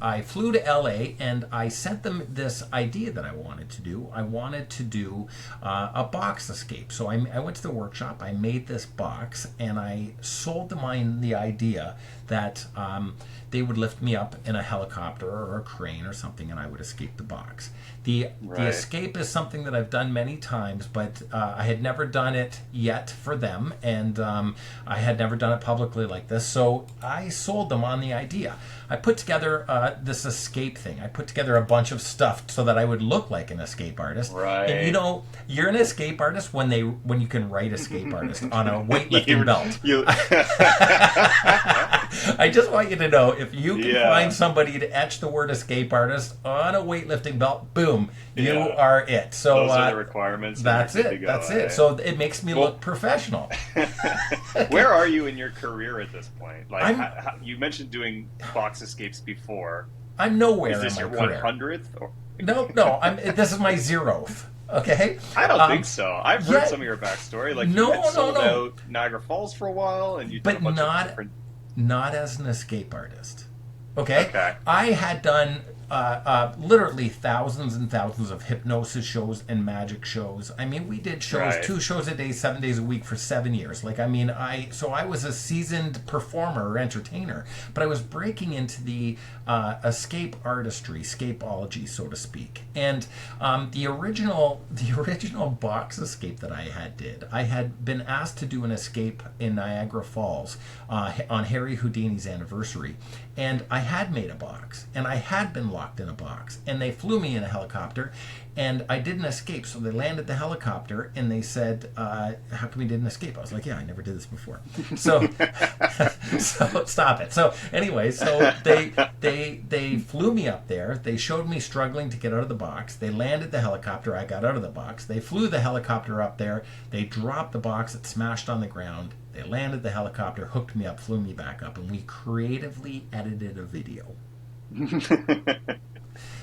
I flew to LA and I sent them this idea that I wanted to do. I wanted to do a box escape. So I went to the workshop, I made this box, and I sold them on the idea that they would lift me up in a helicopter or a crane or something and I would escape the box. The escape is something that I've done many times, but I had never done it yet for them, and I had never done it publicly like this. So I sold them on the idea. I put together this escape thing. I put together a bunch of stuff so that I would look like an escape artist. Right. And you know, you're an escape artist when you can write escape artist on a weightlifting belt. I just want you to know, if you can find somebody to etch the word escape artist on a weightlifting belt, boom, you are it. So those are the requirements. That's it. That's it. So it makes me look professional. Where are you in your career at this point? Like you mentioned doing box escapes before. I'm nowhere. Is this in my your career. 100th? No. This is my 0th. Okay. I don't think so. I've heard some of your backstory. Like you had sold out Niagara Falls for a while, and you did a bunch of different. Not as an escape artist. Okay. I had done literally thousands and thousands of hypnosis shows and magic shows. I mean, we did shows, 2 shows a day, 7 days a week for 7 years. Like, I mean, I was a seasoned performer or entertainer, but I was breaking into the escape artistry, scapeology, so to speak. And the original box escape that I had been asked to do an escape in Niagara Falls on Harry Houdini's anniversary. And I had made a box, and I had been locked in a box, and they flew me in a helicopter, and I didn't escape. So they landed the helicopter, and they said, "How come you didn't escape?" I was like, "Yeah, I never did this before." So, so stop it. So anyway, so they flew me up there. They showed me struggling to get out of the box. They landed the helicopter. I got out of the box. They flew the helicopter up there. They dropped the box. It smashed on the ground. They landed the helicopter, hooked me up, flew me back up, and we creatively edited a video.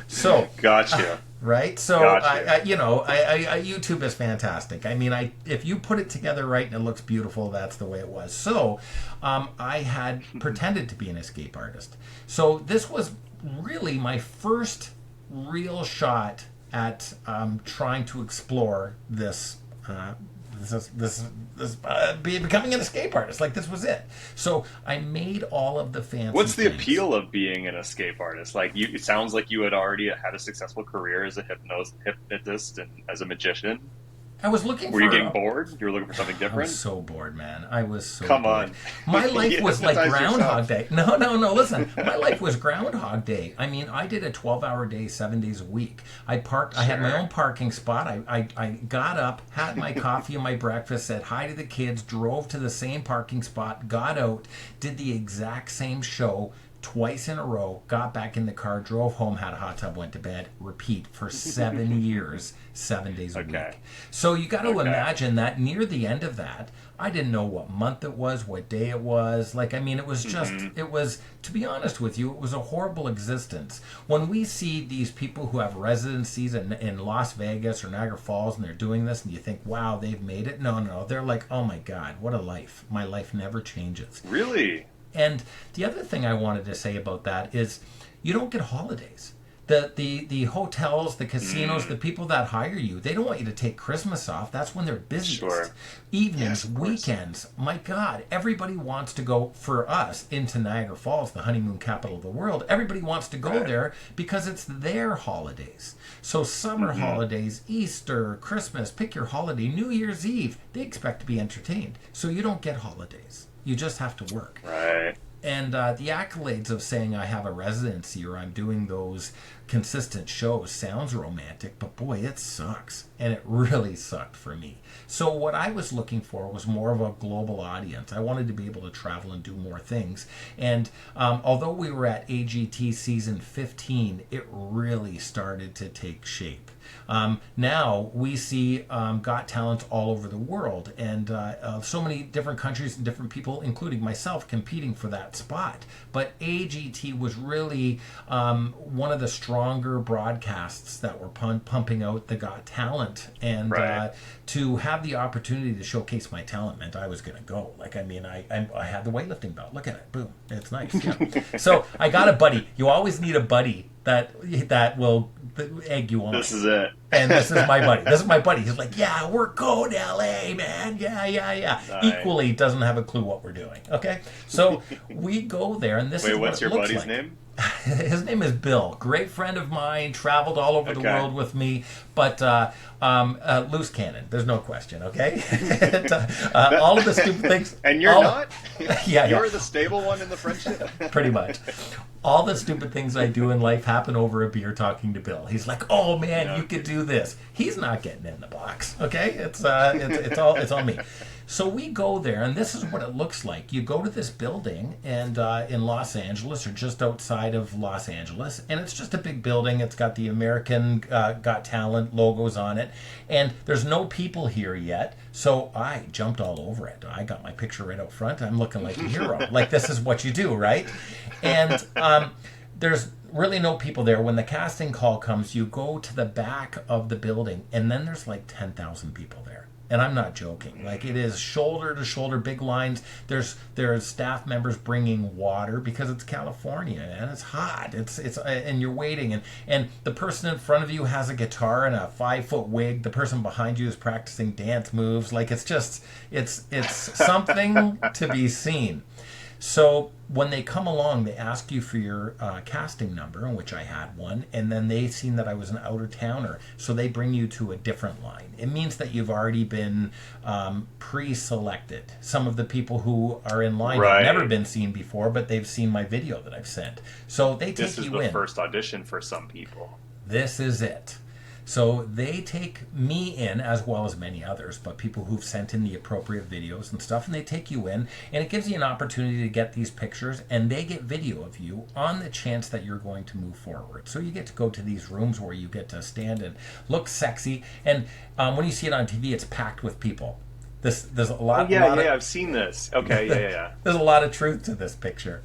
So gotcha. Right? So gotcha. YouTube is fantastic. I mean, if you put it together right and it looks beautiful, that's the way it was. So I had pretended to be an escape artist. So this was really my first real shot at trying to explore this. Becoming an escape artist. Like, this was it. So I made all of the fancy What's the things. appeal of being an escape artist? Like, it sounds like you had already had a successful career as a hypnotist and as a magician. I was looking Were you getting bored? You were looking for something different? I was so bored, man. I was so Come bored. on. My life was like Groundhog Day. No, listen. My life was Groundhog Day. I mean, I did a 12-hour day, 7 days a week. I parked. I had my own parking spot. I got up, had my coffee and my breakfast, said hi to the kids, drove to the same parking spot, got out, did the exact same show twice in a row, got back in the car, drove home, had a hot tub, went to bed, repeat for 7 years, 7 days a week. So you got to imagine that near the end of that, I didn't know what month it was, what day it was. Like, I mean, it was just, it was, to be honest with you, it was a horrible existence. When we see these people who have residencies in Las Vegas or Niagara Falls and they're doing this and you think, wow, they've made it. No, they're like, oh my God, what a life. My life never changes. Really? And the other thing I wanted to say about that is you don't get holidays. The hotels, the casinos, the people that hire you, they don't want you to take Christmas off. That's when they're busiest. Sure. Evenings, weekends. My God, everybody wants to go, for us, into Niagara Falls, the honeymoon capital of the world. Everybody wants to go there because it's their holidays. So summer holidays, Easter, Christmas, pick your holiday, New Year's Eve, they expect to be entertained. So you don't get holidays. You just have to work. Right. And the accolades of saying I have a residency or I'm doing those consistent shows sounds romantic, but boy, it sucks. And it really sucked for me. So what I was looking for was more of a global audience. I wanted to be able to travel and do more things. And although we were at AGT season 15, it really started to take shape. Now we see Got Talent all over the world, and so many different countries and different people, including myself, competing for that that spot. But AGT was really one of the stronger broadcasts that were pumping out the Got Talent. And to have the opportunity to showcase my talent meant I was going to go. Like, I mean, I had the weightlifting belt. Look at it. Boom. It's nice. Yeah. So I got a buddy. You always need a buddy that will egg you on. This is it. And this is my buddy. This is my buddy. He's like, yeah, we're going to LA, man. Yeah. Nice. Equally doesn't have a clue what we're doing. Okay? So we go there, and this is what what's your buddy's name? His name is Bill. Great friend of mine. Traveled all over the world with me. But loose cannon. There's no question, okay? All of the stupid things. And you're not? You're the stable one in the friendship? Pretty much. All the stupid things I do in life happen over a beer talking to Bill. He's like, oh, man, you could do this. He's not getting in the box, okay? It's on me. So we go there, and this is what it looks like. You go to this building and in Los Angeles, or just outside of Los Angeles, and it's just a big building. It's got the American Got Talent logos on it, and there's no people here yet, so I jumped all over it. I got my picture right out front. I'm looking like a hero. Like, this is what you do, right? And there's really no people there. When the casting call comes, you go to the back of the building, and then there's like 10,000 people there. And I'm not joking. Like, it is shoulder to shoulder, big lines. There's staff members bringing water because it's California and it's hot. It's and you're waiting, and the person in front of you has a guitar and a 5-foot wig. The person behind you is practicing dance moves. Like, it's something to be seen. So when they come along, they ask you for your casting number, in which I had one, and then they seen that I was an out-of-towner, so they bring you to a different line. It means that you've already been pre-selected. Some of the people who are in line have never been seen before, but they've seen my video that I've sent. So they take you in. This is the first audition for some people. This is it. So they take me in, as well as many others, but people who've sent in the appropriate videos and stuff, and they take you in, and it gives you an opportunity to get these pictures, and they get video of you on the chance that you're going to move forward. So you get to go to these rooms where you get to stand and look sexy, and when you see it on TV, it's packed with people. There's a lot. I've seen this. Okay, yeah. There's a lot of truth to this picture.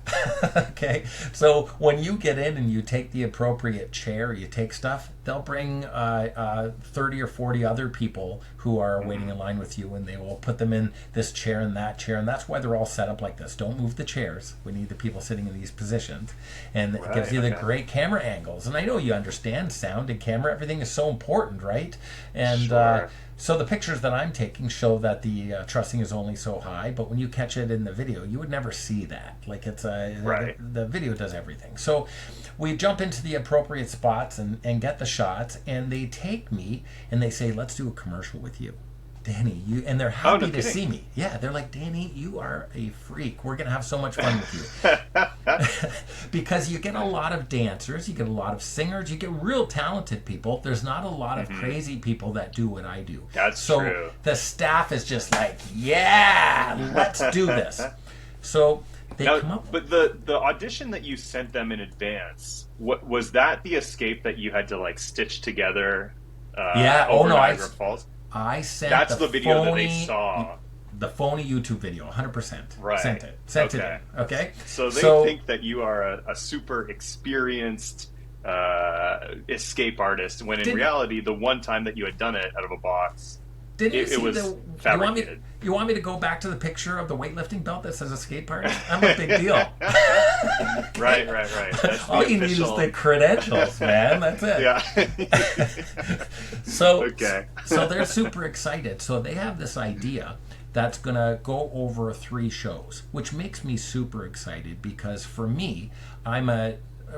Okay, so when you get in and you take the appropriate chair, you take stuff, they'll bring 30 or 40 other people who are waiting in line with you, and they will put them in this chair and that chair, and that's why they're all set up like this. Don't move the chairs. We need the people sitting in these positions, and it gives you the great camera angles. And I know you understand sound and camera. Everything is so important, right? And sure. So the pictures that I'm taking show that the trussing is only so high, but when you catch it in the video, you would never see that. Like, it's the video does everything. So we jump into the appropriate spots and get the shots, and they take me and they say, let's do a commercial with you. Danny, and they're happy to see me. Yeah, they're like, Danny, you are a freak. We're going to have so much fun with you. Because you get a lot of dancers, you get a lot of singers, you get real talented people. There's not a lot of crazy people that do what I do. That's so true. The staff is just like, yeah, let's do this. So they come up. But the audition that you sent them in advance, what was that the escape that you had to like stitch together? Niagara Falls? I sent That's the video that they saw. The phony YouTube video, 100%. Right. Sent it in. Okay? So they think that you are a super experienced escape artist, when in reality, the one time that you had done it out of a box, it was fabricated. You want me to go back to the picture of the weightlifting belt that says escape artist? I'm a big deal. Right. That's all you need is the credentials, man. That's it. Yeah. So they're super excited. So they have this idea that's going to go over 3 shows, which makes me super excited because for me, I'm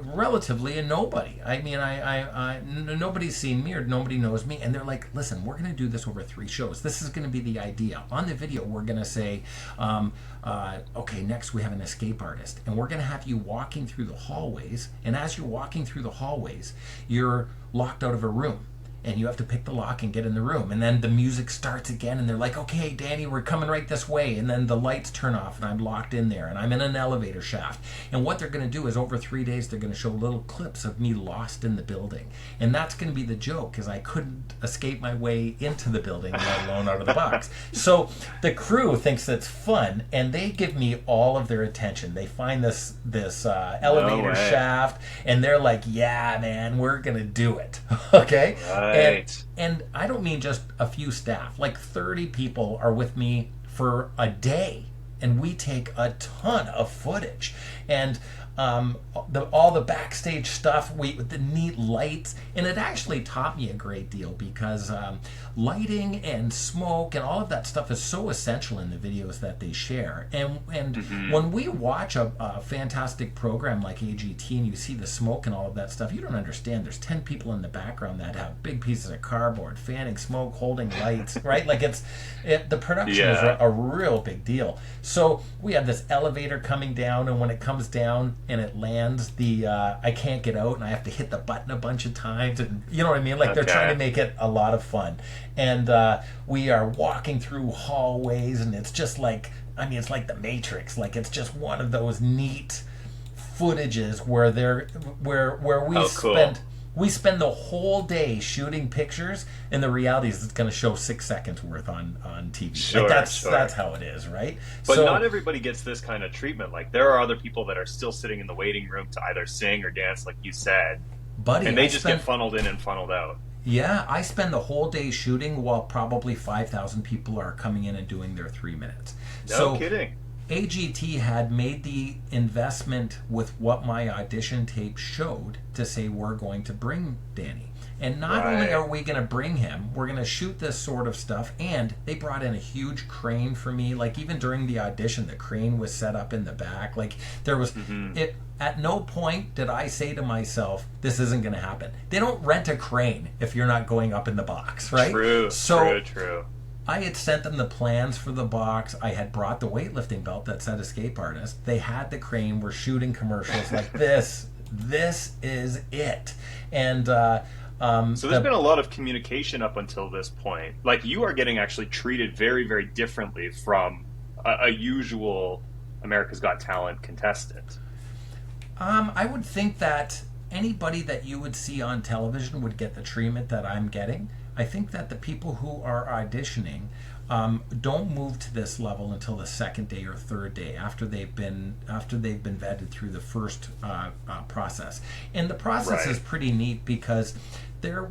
relatively a nobody. I mean, I nobody's seen me or nobody knows me, and they're like, listen, we're going to do this over 3 shows. This is going to be the idea. On the video, we're going to say, okay, next we have an escape artist, and we're going to have you walking through the hallways, and as you're walking through the hallways, you're locked out of a room. and you have to pick the lock and get in the room. And then the music starts again, and they're like, okay, Danny, we're coming right this way. And then the lights turn off, and I'm locked in there, and I'm in an elevator shaft. And what they're going to do is over 3 days, they're going to show little clips of me lost in the building. And that's going to be the joke, because I couldn't escape my way into the building, let alone out of the box. So the crew thinks it's fun, and they give me all of their attention. They find this elevator shaft, and they're like, yeah, man, we're going to do it. Okay? Right. And I don't mean just a few staff. Like 30 people are with me for a day, and we take a ton of footage. And all the backstage stuff, with the neat lights, and it actually taught me a great deal, because lighting and smoke and all of that stuff is so essential in the videos that they share. And when we watch a fantastic program like AGT, and you see the smoke and all of that stuff, you don't understand. There's 10 people in the background that have big pieces of cardboard, fanning smoke, holding lights, right? Like the production is a real big deal. So we have this elevator coming down, and when it comes down and it lands, I can't get out, and I have to hit the button a bunch of times, and you know what I mean? Like they're trying to make it a lot of fun. And we are walking through hallways, and it's just like, I mean, it's like the Matrix. Like it's just one of those neat footages where we spend the whole day shooting pictures, and the reality is it's going to show 6 seconds worth on TV. Sure, like that's how it is, right? But not everybody gets this kind of treatment. Like there are other people that are still sitting in the waiting room to either sing or dance, like you said, buddy, and they just get funneled in and funneled out. Yeah, I spend the whole day shooting while probably 5,000 people are coming in and doing their 3 minutes. No kidding. AGT had made the investment with what my audition tape showed to say we're going to bring Danny. And not only are we going to bring him, we're going to shoot this sort of stuff. And they brought in a huge crane for me. Like even during the audition, the crane was set up in the back. Like there was it. At no point did I say to myself, this isn't going to happen. They don't rent a crane if you're not going up in the box, right? True. I had sent them the plans for the box. I had brought the weightlifting belt that said escape artist. They had the crane. We're shooting commercials like this. This is it. And so there's been a lot of communication up until this point. Like you are getting actually treated very, very differently from a usual America's Got Talent contestant. I would think that anybody that you would see on television would get the treatment that I'm getting. I think that the people who are auditioning don't move to this level until the second day or third day after they've been vetted through the first process. And the process is pretty neat because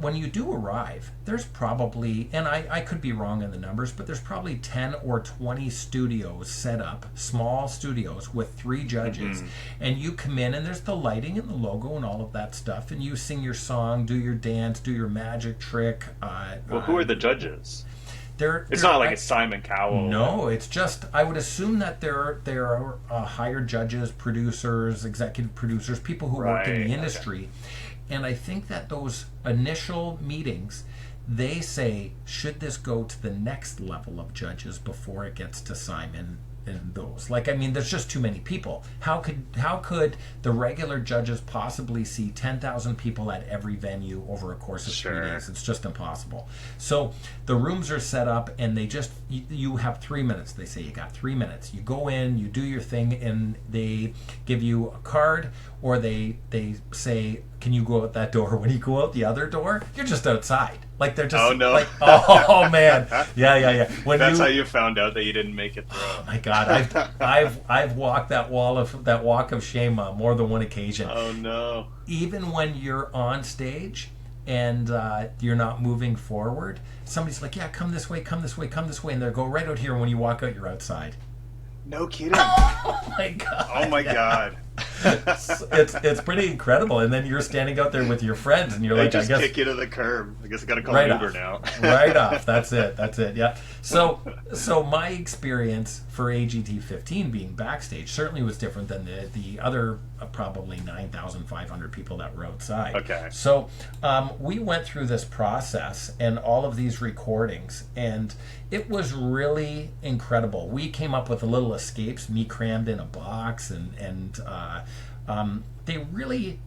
when you do arrive, there's probably, and I could be wrong in the numbers, but there's probably 10 or 20 studios set up, small studios with 3 judges, and you come in and there's the lighting and the logo and all of that stuff, and you sing your song, do your dance, do your magic trick. Well, who are the judges? It's not like it's Simon Cowell. No, it's just, I would assume that there are hired judges, producers, executive producers, people who work in the industry. And I think that those initial meetings, they say, should this go to the next level of judges before it gets to Simon and those? Like, I mean, there's just too many people. How could the regular judges possibly see 10,000 people at every venue over a course of 3 days? It's just impossible. So the rooms are set up, and you have 3 minutes. They say you got 3 minutes. You go in, you do your thing, and they give you a card, or they say, can you go out that door? When you go out the other door, you're just outside. Like they're just like, oh man, yeah. That's how you found out that you didn't make it through. Oh my God, I've walked that walk of shame on more than one occasion. Oh no! Even when you're on stage and you're not moving forward, somebody's like, yeah, come this way, and they go right out here. And when you walk out, you're outside. No kidding. Oh my God. Oh my God. It's pretty incredible, and then you're standing out there with your friends, and you're like, I guess kick you to the curb. I guess I got to call an Uber now. Right off. That's it. Yeah. So my experience for AGT 15 being backstage certainly was different than the other probably 9,500 people that were outside. Okay. So we went through this process and all of these recordings, and it was really incredible. We came up with little escapes, me crammed in a box, and they really,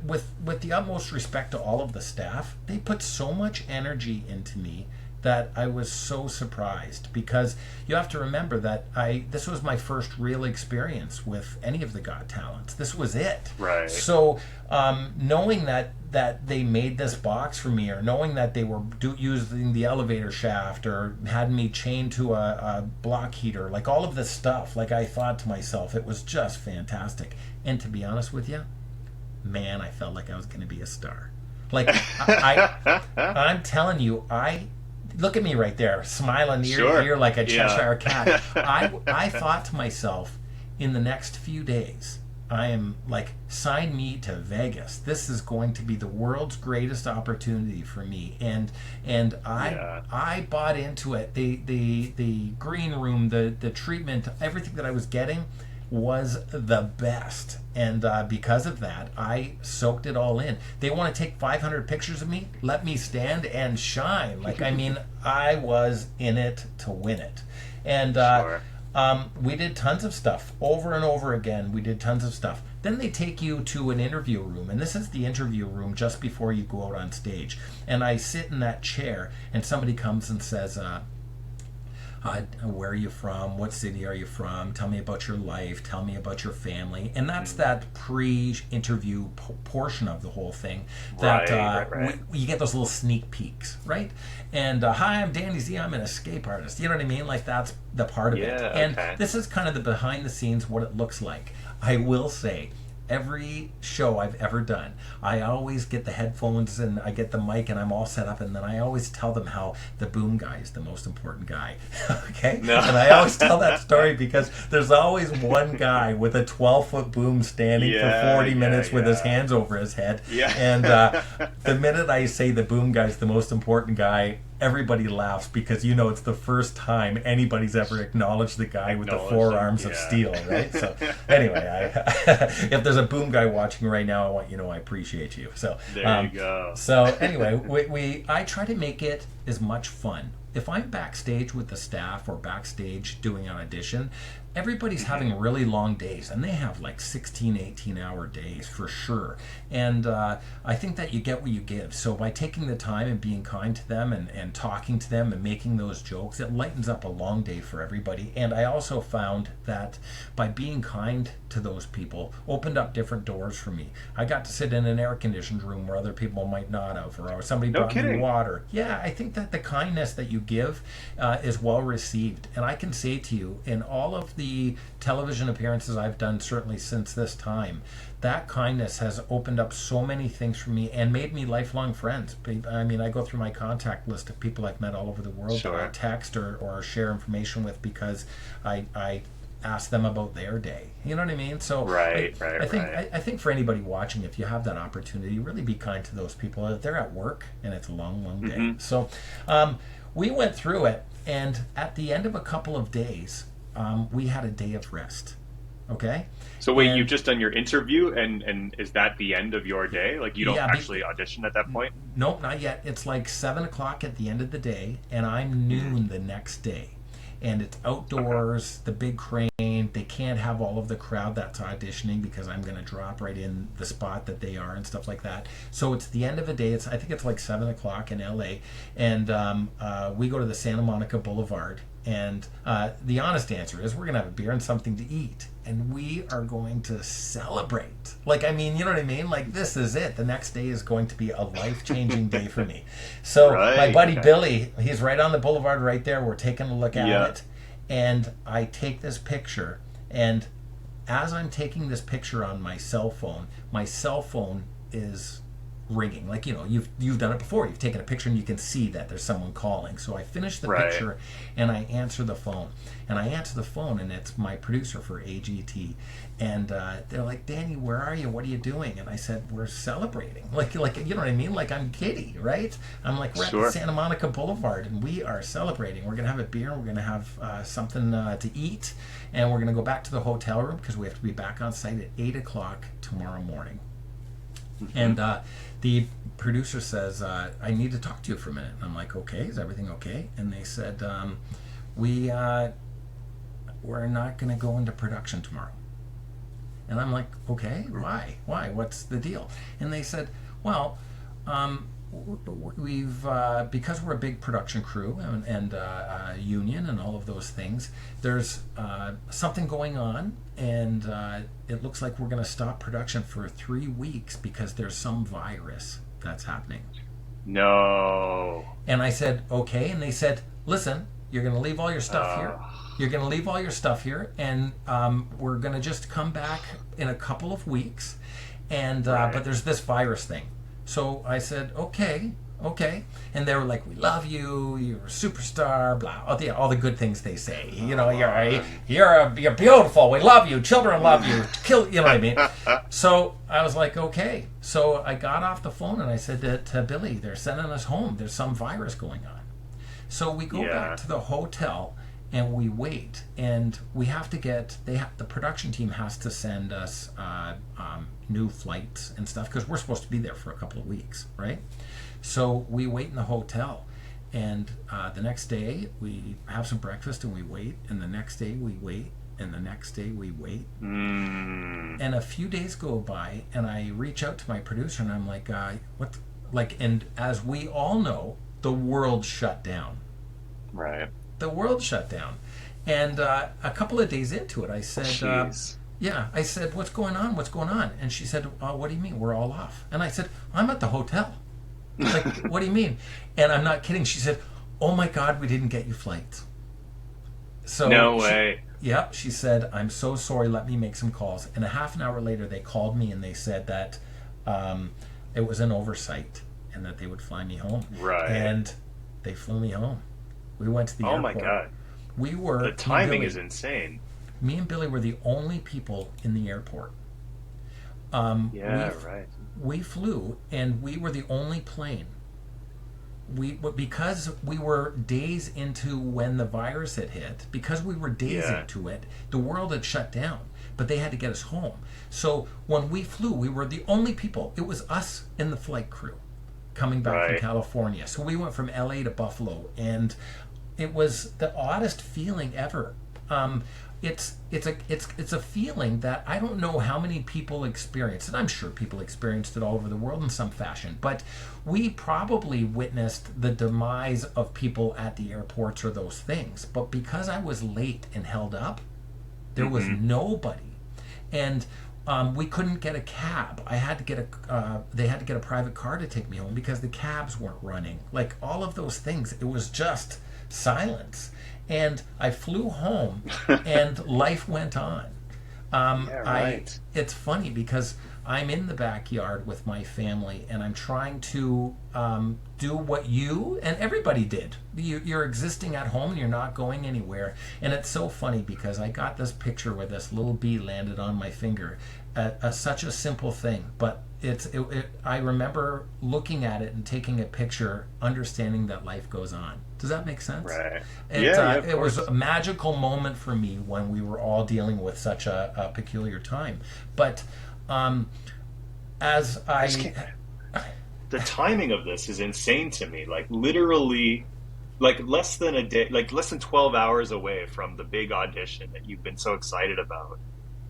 with the utmost respect to all of the staff, they put so much energy into me that I was so surprised, because you have to remember that this was my first real experience with any of the Got Talents. This was it. Right. So knowing that they made this box for me, or knowing that they were using the elevator shaft, or had me chained to a block heater, like all of this stuff, like I thought to myself, it was just fantastic. And to be honest with you, man, I felt like I was going to be a star. Like I'm telling you, look at me right there, smiling ear to ear like a Cheshire cat. I thought to myself, in the next few days, I am like, sign me to Vegas. This is going to be the world's greatest opportunity for me. And I bought into it. The green room, the treatment, everything that I was getting was the best. And because of that, I soaked it all in. They want to take 500 pictures of me? Let me stand and shine. Like, I mean, I was in it to win it. And we did tons of stuff. Over and over again, we did tons of stuff. Then they take you to an interview room, and this is the interview room just before you go out on stage. And I sit in that chair, and somebody comes and says, where are you from? What city are you from? Tell me about your life. Tell me about your family. And that's that pre-interview portion of the whole thing. That right. You get those little sneak peeks, right? And hi, I'm Danny Z. I'm an escape artist. You know what I mean? Like, that's the part of it. And this is kind of the behind the scenes, what it looks like. I will say, every show I've ever done, I always get the headphones and I get the mic and I'm all set up, and then I always tell them how the boom guy is the most important guy. Okay? No. And I always tell that story because there's always one guy with a 12-foot boom standing for 40 minutes with his hands over his head. Yeah. And the minute I say the boom guy's the most important guy, everybody laughs, because it's the first time anybody's ever acknowledged the guy with the 4 arms of steel, right? So anyway, if there's a boom guy watching right now, I want you to know I appreciate you. So there you go. So anyway, I try to make it as much fun. If I'm backstage with the staff or backstage doing an audition, everybody's having really long days, and they have like 16, 18-hour days for sure. And I think that you get what you give. So by taking the time and being kind to them and talking to them and making those jokes, it lightens up a long day for everybody. And I also found that by being kind to those people opened up different doors for me. I got to sit in an air-conditioned room where other people might not have, or somebody brought me water. Yeah, I think that the kindness that you give is well received. And I can say to you, in all of the television appearances I've done, certainly since this time, that kindness has opened up so many things for me and made me lifelong friends. I mean, I go through my contact list of people I've met all over the world that I text or share information with because I ask them about their day. You know what I mean? So I think for anybody watching, if you have that opportunity, really be kind to those people. They're at work and it's a long, long day. So we went through it, and at the end of a couple of days, we had a day of rest. Okay? So wait, you've just done your interview, and is that the end of your day? Like, you don't actually audition at that point? Nope, not yet. It's like 7 o'clock at the end of the day, and I'm noon the next day. And it's outdoors, the big crane. They can't have all of the crowd that's auditioning because I'm going to drop right in the spot that they are and stuff like that. So it's the end of the day. I think it's like 7 o'clock in LA. And we go to the Santa Monica Boulevard. And the honest answer is we're going to have a beer and something to eat. And we are going to celebrate. Like, I mean, you know what I mean? Like, this is it. The next day is going to be a life-changing day for me. So my buddy Billy, he's right on the boulevard right there. We're taking a look at it. And I take this picture. And as I'm taking this picture on my cell phone is ringing. Like, you've done it before. You've taken a picture and you can see that there's someone calling. So I finish the picture and I answer the phone. And I answer the phone, and it's my producer for AGT. And they're like, Danny, where are you? What are you doing? And I said, we're celebrating. Like you know what I mean? Like, I'm giddy, right? I'm like, we're at the Santa Monica Boulevard, and we are celebrating. We're going to have a beer. We're going to have something to eat. And we're going to go back to the hotel room because we have to be back on site at 8 o'clock tomorrow morning. And the producer says, I need to talk to you for a minute. And I'm like, okay, is everything okay? And they said, we're not going to go into production tomorrow. And I'm like, okay, why? What's the deal? And they said, well, we've because we're a big production crew and union and all of those things, there's something going on, and it looks like we're going to stop production for 3 weeks because there's some virus that's happening. No. And I said, okay. And they said, listen, you're going to leave all your stuff here. You're going to leave all your stuff here, and we're going to just come back in a couple of weeks. And but there's this virus thing. So I said, okay. And they were like, we love you. You're a superstar. Blah. All the good things they say. You know, you're beautiful. We love you. Children love you. You know what I mean? So I was like, okay. So I got off the phone and I said to Billy, they're sending us home. There's some virus going on. So we go back to the hotel and we wait, and we have to the production team has to send us new flights and stuff because we're supposed to be there for a couple of weeks, right? So we wait in the hotel, and the next day we have some breakfast and we wait, and the next day we wait, and the next day we wait. And a few days go by, and I reach out to my producer and I'm like, what? Like, and as we all know, the world shut down. Right. The world shut down. And a couple of days into it, I said, I said, what's going on? And she said, what do you mean? We're all off. And I said, I'm at the hotel. Like, what do you mean? And I'm not kidding. She said, oh my God, we didn't get you flights. So no way. Yep. She said, I'm so sorry. Let me make some calls. And a half an hour later, they called me and they said that it was an oversight and that they would fly me home. Right. And they flew me home. We went to the airport. Oh my God. The timing is insane. Me and Billy were the only people in the airport. Right. We flew, and we were the only plane. Because we were days into when the virus had hit, because we were days into it, the world had shut down, but they had to get us home. So when we flew, we were the only people. It was us and the flight crew coming back from California. So we went from LA to Buffalo, and it was the oddest feeling ever. It's a feeling that I don't know how many people experience, and I'm sure people experienced it all over the world in some fashion, but we probably witnessed the demise of people at the airports or those things. But because I was late and held up, there was nobody. And we couldn't get a cab. I had to get they had to get a private car to take me home because the cabs weren't running. Like, all of those things, it was just silence. And I flew home, and life went on. It's funny because I'm in the backyard with my family, and I'm trying to do what you and everybody did. You're existing at home, and you're not going anywhere. And it's so funny because I got this picture where this little bee landed on my finger. Such a simple thing, but I remember looking at it and taking a picture, understanding that life goes on. Does that make sense? Right. It was a magical moment for me when we were all dealing with such a peculiar time. But the timing of this is insane to me. Like, literally, like less than a day, like less than 12 hours away from the big audition that you've been so excited about.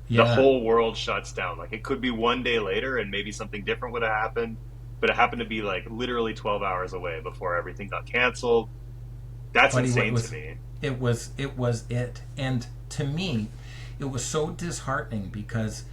The whole world shuts down. Like, it could be one day later and maybe something different would have happened, but it happened to be like literally 12 hours away before everything got canceled. That's insane to me. It was. And to me, it was so disheartening because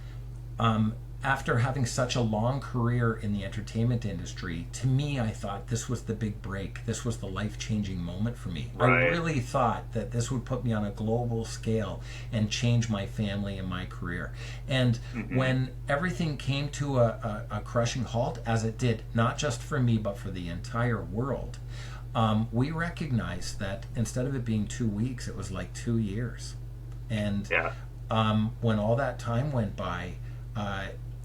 after having such a long career in the entertainment industry, to me, I thought this was the big break. This was the life-changing moment for me. Right. I really thought that this would put me on a global scale and change my family and my career. And when everything came to a crushing halt, as it did, not just for me, but for the entire world, we recognized that instead of it being 2 weeks, it was like 2 years. And when all that time went by,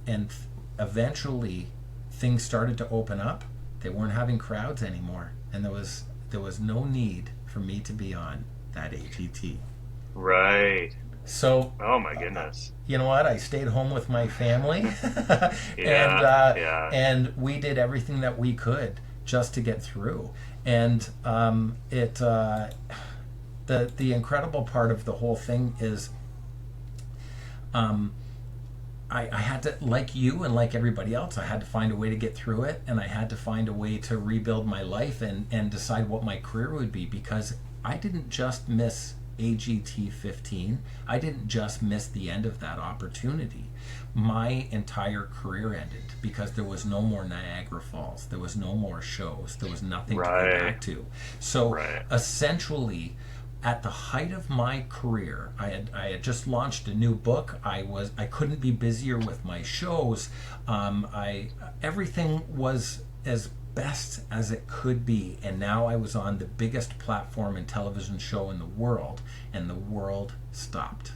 and eventually things started to open up, they weren't having crowds anymore, and there was no need for me to be on that ATT. Right. So, oh my goodness. You know what? I stayed home with my family, and we did everything that we could just to get through. And the incredible part of the whole thing is, I had to, like you and like everybody else, I had to find a way to get through it, and I had to find a way to rebuild my life and decide what my career would be, because I didn't just miss AGT 15. I didn't just miss the end of that opportunity. My entire career ended because there was no more Niagara Falls. There was no more shows. There was nothing to go back to. So essentially, at the height of my career, I had just launched a new book. I couldn't be busier with my shows. Everything was as best as it could be, and now I was on the biggest platform and television show in the world, and the world stopped.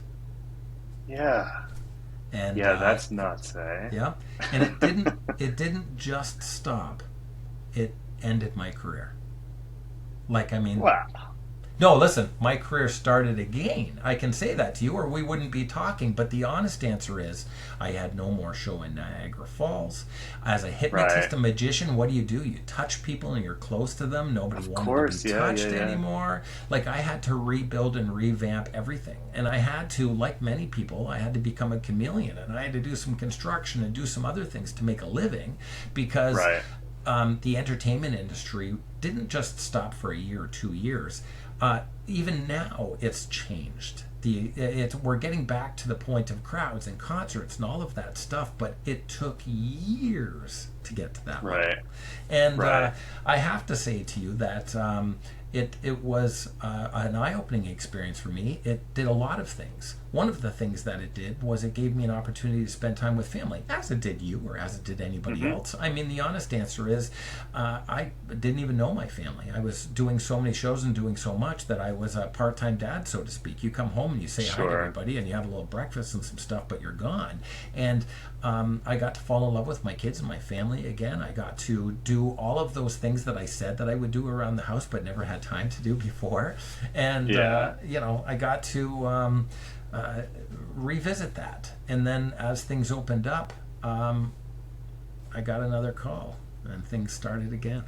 Yeah. And that's nuts, eh? Yeah, and it didn't just stop. It ended my career. Like, I mean, wow. No, listen, my career started again. I can say that to you, or we wouldn't be talking. But the honest answer is, I had no more show in Niagara Falls. As a hypnotist, a magician, what do? You touch people and you're close to them. Nobody wanted to be touched anymore. Like, I had to rebuild and revamp everything. And I had to, like many people, I had to become a chameleon. And I had to do some construction and do some other things to make a living, because the entertainment industry didn't just stop for a year or 2 years. Even now, it's changed. We're getting back to the point of crowds and concerts and all of that stuff, but it took years to get to that level. And I have to say to you that it was an eye-opening experience for me. It did a lot of things. One of the things that it did was it gave me an opportunity to spend time with family, as it did you, or as it did anybody else. I mean, the honest answer is, I didn't even know my family. I was doing so many shows and doing so much that I was a part-time dad, so to speak. You come home and you say hi to everybody, and you have a little breakfast and some stuff, but you're gone. And I got to fall in love with my kids and my family again. I got to do all of those things that I said that I would do around the house, but never had time to do before. And I got to revisit that. And then as things opened up, I got another call and things started again.